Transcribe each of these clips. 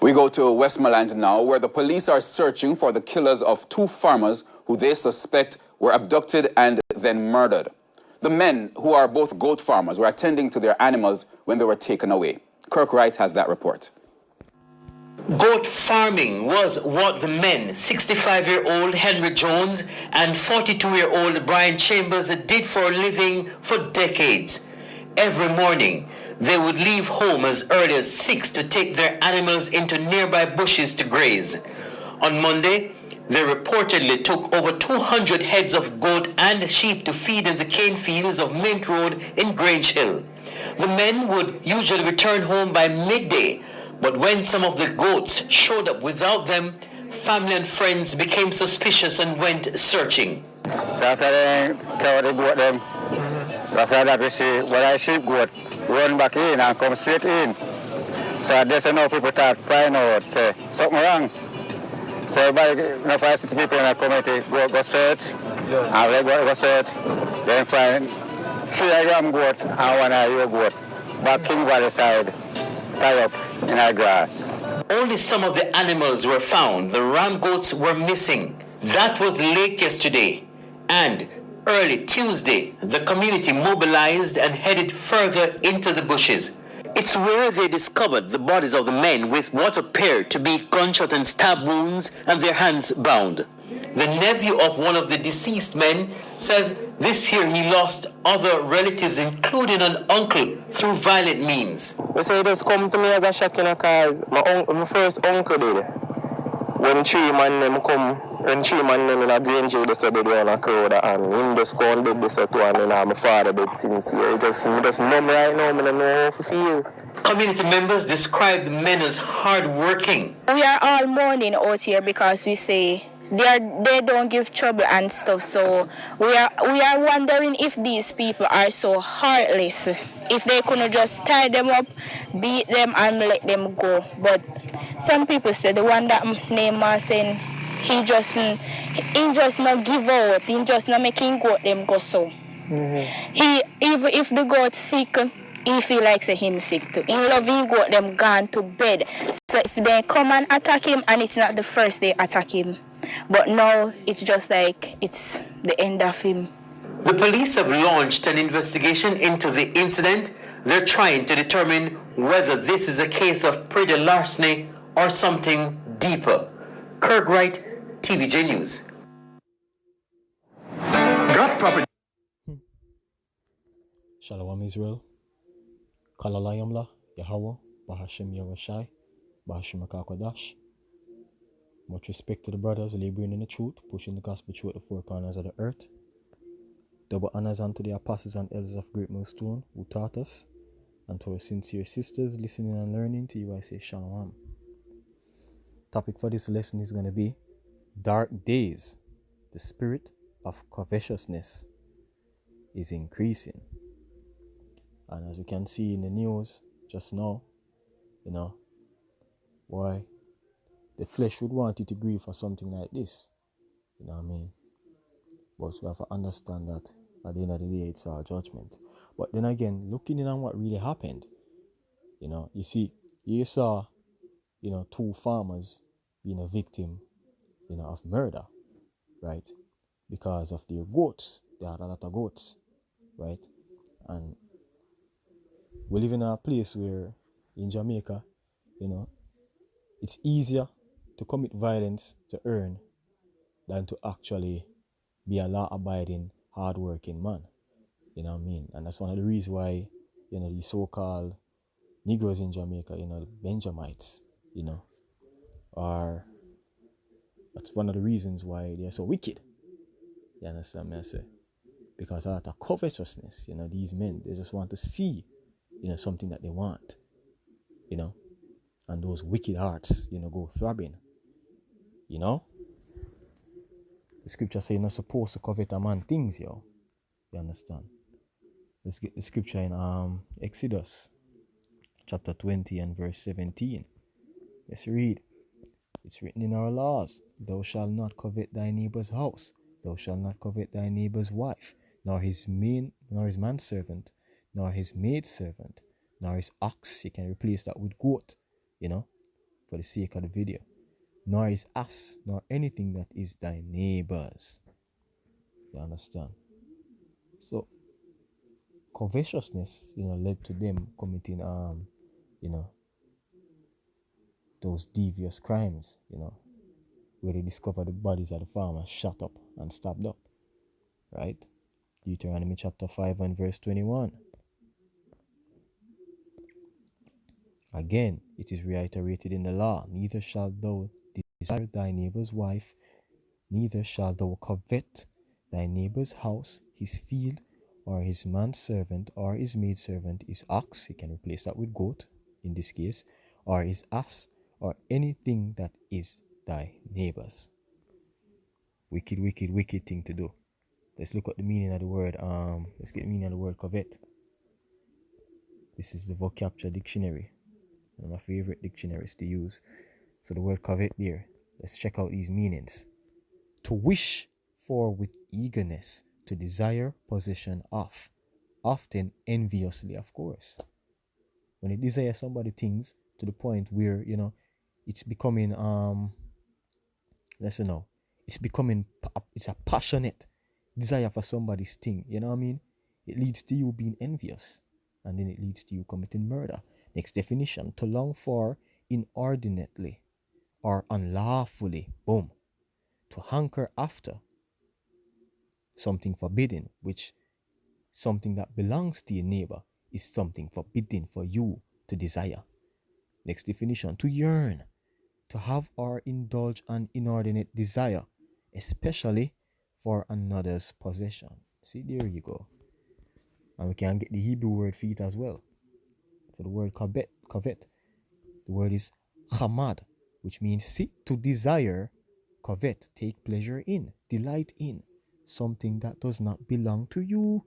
We go to Westmoreland now, where the police are searching for the killers of 2 farmers who they suspect were abducted and then murdered. The men, who are both goat farmers, were attending to their animals when they were taken away. Kirk Wright has that report. Goat farming was what the men, 65-year-old Henry Jones and 42-year-old Brian Chambers, did for a living for decades. Every morning, they would leave home as early as 6 to take their animals into nearby bushes to graze. On Monday, they reportedly took over 200 heads of goat and sheep to feed in the cane fields of Mint Road in Grange Hill. The men would usually return home by midday, but when some of the goats showed up without them, family and friends became suspicious and went searching. So after they cover the goat them, after that we see what I sheep goat run back in and come straight in. So there's enough people start crying out, say something wrong. So everybody, enough 50 people in the community go search, and they go search, then find 3 ram goat and 1 ewe goat back King Valley side, tie up in our grass. Only some of the animals were found. The ram goats were missing. That was late yesterday. And early Tuesday, the community mobilized and headed further into the bushes. It's where they discovered the bodies of the men with what appeared to be gunshot and stab wounds and their hands bound. The nephew of one of the deceased men says this year he lost other relatives, including an uncle, through violent means. You say it just come to me as a shock, because my first uncle did. When 3 man them come, when 3 man them in a Grange Hill, they said they want a crowd, and him just go and did this at one, and my father did since here. It just numb right now, I don't know how to feel. Community members described the men as hard-working. We are all mourning out here because we say they don't give trouble and stuff. So we are wondering if these people are so heartless. If they couldn't just tie them up, beat them and let them go. But some people say the one that named Marcin, he just not give out. He just not making goat them go so. He even if the goat sick, he feel like say him sick too. In love he goat them gone to bed. So if they come and attack him, and it's not the first they attack him, but now it's just like it's the end of him. The police have launched an investigation into the incident. They're trying to determine whether this is a case of pretty larceny or something deeper. Kirk Wright, TVJ News. Got property. Shalom Israel. Kalalayamla, Yahweh, Bahashim Yahushai, Bahashim Akakwadash. Much respect to the brothers laboring in the truth, pushing the gospel through the 4 corners of the earth. Double honors unto the apostles and elders of Great Millstone who taught us, and to our sincere sisters listening and learning. To you I say Shalom. Topic for this lesson is going to be Dark Days. The spirit of covetousness is increasing. And as we can see in the news just now, why the flesh would want you to grieve for something like this. You know what I mean? But we have to understand that at the end of the day, it's our judgment. But then again, looking in on what really happened, you see, you saw, 2 farmers being a victim, of murder, right? Because of their goats. They had a lot of goats, right? And we live in a place where, in Jamaica, it's easier to commit violence to earn than to actually be a law-abiding, hard-working man. You know what I mean? And that's one of the reasons why, the so-called Negroes in Jamaica, the Benjamites, that's one of the reasons why they're so wicked. You understand me? I say? Because out of covetousness, these men, they just want to see, something that they want, and those wicked hearts, go throbbing, The scripture say you're not supposed to covet a man things, yo. You understand? Let's get the scripture in Exodus chapter 20 and verse 17. Let's read. It's written in our laws, thou shalt not covet thy neighbor's house, thou shalt not covet thy neighbor's wife, nor his manservant, nor his maidservant, nor his ox. You can replace that with goat, for the sake of the video. Nor his ass, nor anything that is thy neighbor's. You understand? So covetousness, led to them committing those devious crimes, where they discovered the bodies of the farmers shot up and stabbed up. Right? Deuteronomy chapter 5 and verse 21. Again, it is reiterated in the law, neither shalt thou desire thy neighbor's wife, neither shalt thou covet thy neighbor's house, his field, or his manservant, or his maidservant, his ox, you can replace that with goat in this case, or his ass, or anything that is thy neighbor's. Wicked, wicked, wicked thing to do. Let's look at the meaning of the word, let's get the meaning of the word covet. This is the Vocabulary Dictionary, one of my favorite dictionaries to use. So the word covet there, let's check out these meanings. To wish for with eagerness, to desire possession of, often enviously, of course. When you desire somebody things to the point where, it's becoming, it's a passionate desire for somebody's thing, you know what I mean? It leads to you being envious, and then it leads to you committing murder. Next definition, to long for inordinately or unlawfully, boom. To hanker after something forbidden, which something that belongs to your neighbor is something forbidden for you to desire. Next definition, to yearn, to have or indulge an inordinate desire, especially for another's possession. See, there you go. And we can get the Hebrew word for it as well. For the word covet, the word is chamad, which means seek to desire, covet, take pleasure in, delight in, something that does not belong to you.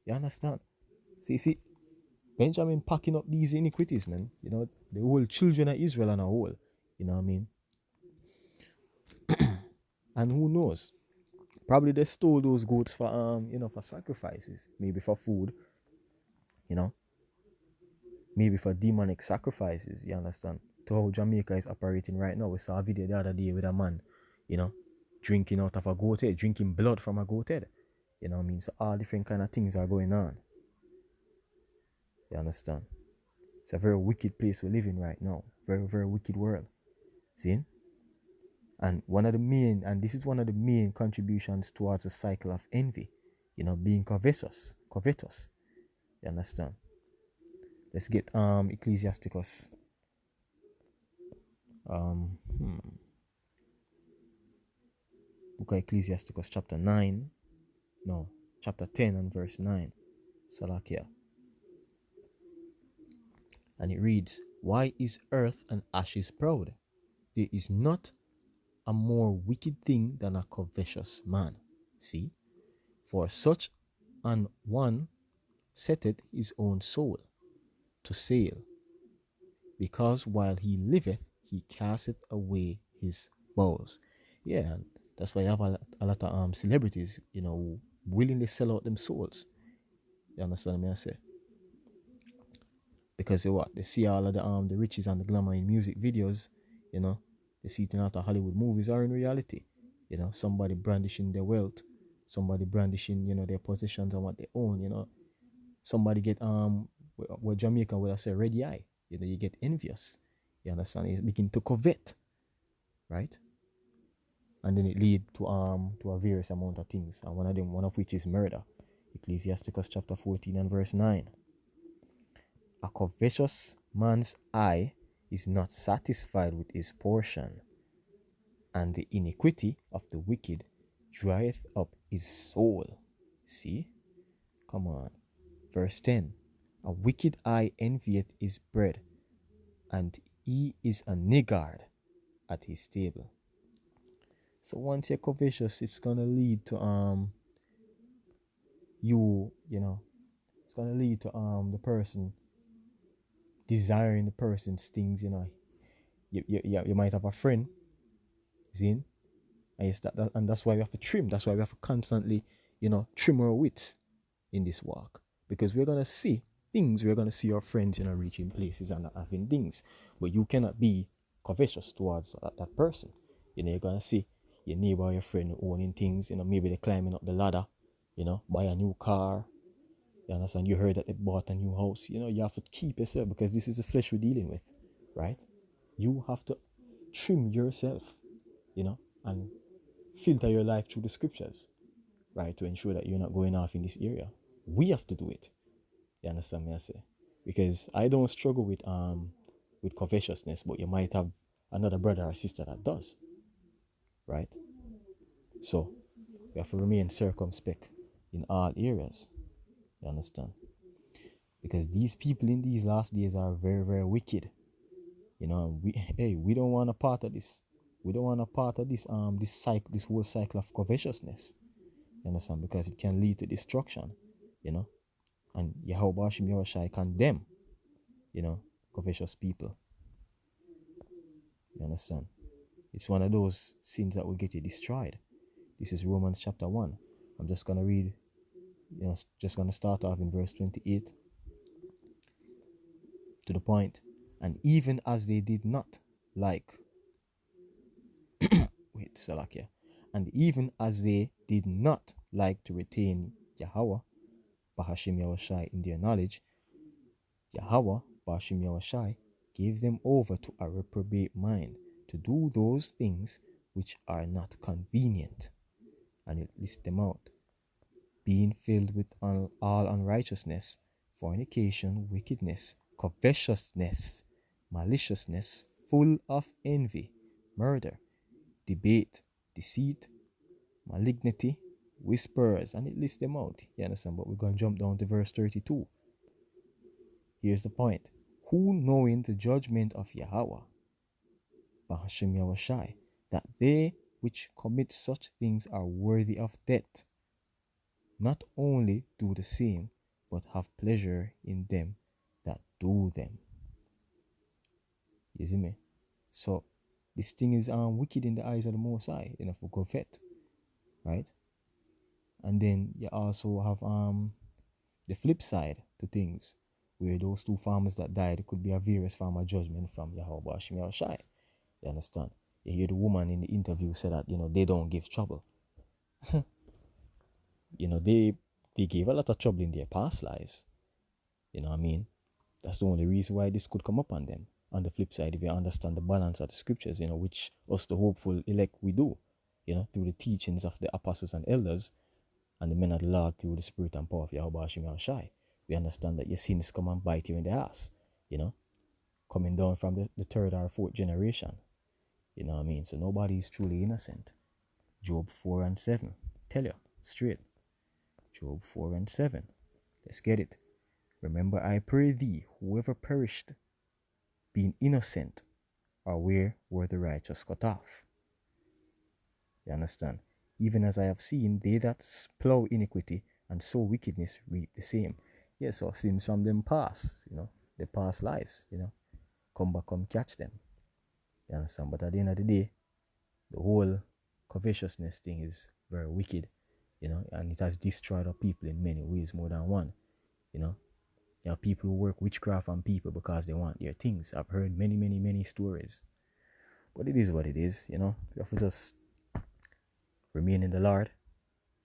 You understand? See, Benjamin packing up these iniquities, man. The whole children of Israel and a whole. You know what I mean? And who knows? Probably they stole those goats for for sacrifices, maybe for food, maybe for demonic sacrifices. You understand? To how Jamaica is operating right now. We saw a video the other day with a man, drinking out of a goat head, drinking blood from a goat head. You know what I mean? So all different kind of things are going on. You understand? It's a very wicked place we live in right now. Very, very wicked world. See? And this is one of the main contributions towards a cycle of envy, being covetous. You understand? Let's get Ecclesiasticus. Book of Ecclesiasticus chapter 10 and verse 9. Salakia. And it reads, why is earth and ashes proud? There is not a more wicked thing than a covetous man. See? For such an one setteth his own soul to sale, because while he liveth, he casteth away his bowels. Yeah, and that's why you have a lot of celebrities, who willingly sell out them souls. You understand me? I say, because they see all of the riches and the glamour in music videos, they see it in a lot of Hollywood movies or in reality. Somebody brandishing their wealth, somebody brandishing, their possessions and what they own, somebody get what Jamaican would say ready eye. You get envious. You understand? You begin to covet, right? And then it lead to a various amount of things, and one of which is murder. Ecclesiasticus chapter 14 and verse 9. A covetous man's eye is not satisfied with his portion, and the iniquity of the wicked drieth up his soul. See? Come on. Verse 10. A wicked eye envieth his bread, and he is a niggard at his table. So once you're covetous, it's gonna lead to it's gonna lead to the person desiring the person's things. You might have a friend, Zin, and that's why we have to trim. That's why we have to constantly, trim our wits in this walk, because we're gonna see things, we're going to see our friends, reaching places and not having things. But you cannot be covetous towards that person. You're going to see your neighbor or your friend owning things, maybe they're climbing up the ladder, buy a new car. You understand? You heard that they bought a new house. You have to keep yourself, because this is the flesh we're dealing with, right? You have to trim yourself, and filter your life through the scriptures, right? To ensure that you're not going off in this area. We have to do it. You understand me, I say? Because I don't struggle with covetousness, but you might have another brother or sister that does, right? So we have to remain circumspect in all areas. You understand? Because these people in these last days are very, very wicked. We don't want a part of this. We don't want a part of this this whole cycle of covetousness. You understand? Because it can lead to destruction, and Yahweh Bashim Yahushai condemn, covetous people. You understand? It's one of those sins that will get you destroyed. This is Romans chapter 1. I'm just going to read, just going to start off in verse 28 to the point. And even as they did not like, Salakia. And even as they did not like to retain Yahweh, Bahashim Yahushai in their knowledge, Yahweh, Bahashim Yahushai, gave them over to a reprobate mind to do those things which are not convenient. And it lists them out. Being filled with all unrighteousness, fornication, wickedness, covetousness, maliciousness, full of envy, murder, debate, deceit, malignity, whispers, and it lists them out. You understand? But we're going to jump down to verse 32. Here's the point. Who, knowing the judgment of Yahweh, Bahashim Yahushai, that they which commit such things are worthy of death, not only do the same, but have pleasure in them that do them. You see me? So this thing is wicked in the eyes of the Most High, for covet, right? And then you also have the flip side to things, where those two farmers that died could be a various form of judgment from Yahweh Bashim Yahushai. You understand? You hear the woman in the interview say that, they don't give trouble. They gave a lot of trouble in their past lives. You know what I mean? That's the only reason why this could come up on them. On the flip side, if you understand the balance of the scriptures, which us the hopeful elect we do, through the teachings of the apostles and elders and the men of the Lord through the spirit and power of Yahweh Hashem Yahushai, we understand that your sins come and bite you in the ass, coming down from the third or fourth generation. You know what I mean? So nobody is truly innocent. Job 4 and 7. Tell you straight. Job 4 and 7. Let's get it. Remember, I pray thee, whoever perished, being innocent, or where were the righteous cut off? You understand? Even as I have seen, they that plow iniquity and sow wickedness reap the same. Yes, so sins from them past, the past lives, come back, come catch them. You understand? But at the end of the day, the whole covetousness thing is very wicked, and it has destroyed our people in many ways, more than one, You have people who work witchcraft on people because they want their things. I've heard many, many, many stories. But it is what it is, You have to just remain in the Lord,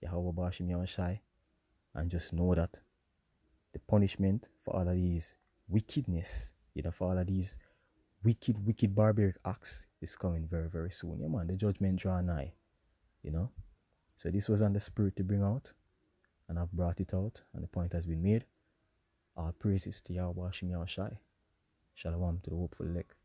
Yahweh Bashim Yahushai, and just know that the punishment for all of these wickedness, for all of these wicked barbaric acts is coming very, very soon. Yeah, man, the judgment draw nigh, So this was on the spirit to bring out, and I've brought it out, and the point has been made. All praises to Yahweh Hashem Yahushai. Shalom to the hopeful elect.